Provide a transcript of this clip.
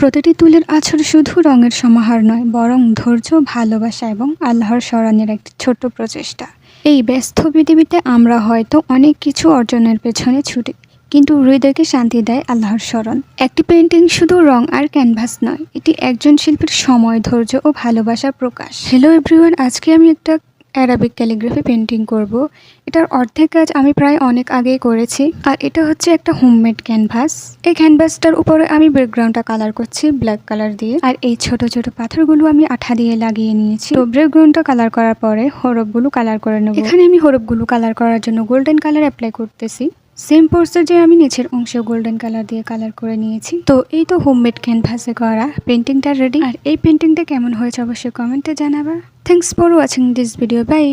প্রতিটি তুলির আঁচড় শুধু রঙের সমাহার নয়, বরং ধৈর্য, ভালোবাসা এবং আল্লাহর স্মরণের একটি ছোট্ট প্রচেষ্টা। এই ব্যস্ত পৃথিবীতে আমরা হয়তো অনেক কিছু অর্জনের পেছনে ছুটি, কিন্তু হৃদয়কে শান্তি দেয় আল্লাহর স্মরণ। একটি পেন্টিং শুধু রং আর ক্যানভাস নয়, এটি একজন শিল্পীর সময়, ধৈর্য ও ভালোবাসার প্রকাশ। হ্যালো এভরিওয়ান, আজকে আমি একটা অ্যারাবিক ক্যালিগ্রাফি পেন্টিং করব। এটার অর্ধেক কাজ আমি প্রায় অনেক আগেই করেছি। আর এটা হচ্ছে একটা হোমমেড ক্যানভাস। এই ক্যানভাসটার উপরে আমি ব্যাকগ্রাউন্ডটা কালার করছি ব্ল্যাক কালার দিয়ে, আর এই ছোট ছোট পাথরগুলো আমি আঠা দিয়ে লাগিয়ে নিয়েছি। তো ব্যাকগ্রাউন্ডটা কালার করার পরে হরফগুলো কালার করে নেব। এখানে আমি হরফগুলো কালার করার জন্য গোল্ডেন কালার অ্যাপ্লাই করতেছি। সেম প্রসেসে আমি নিচের অংশে গোল্ডেন কালার দিয়ে কালার করে নিয়েছি। তো এই তো হোমমেড ক্যানভাসে করা পেন্টিংটা রেডি। আর এই পেন্টিংটা কেমন হয়েছে অবশ্যই কমেন্টে জানাবা। Thanks for watching this video. By.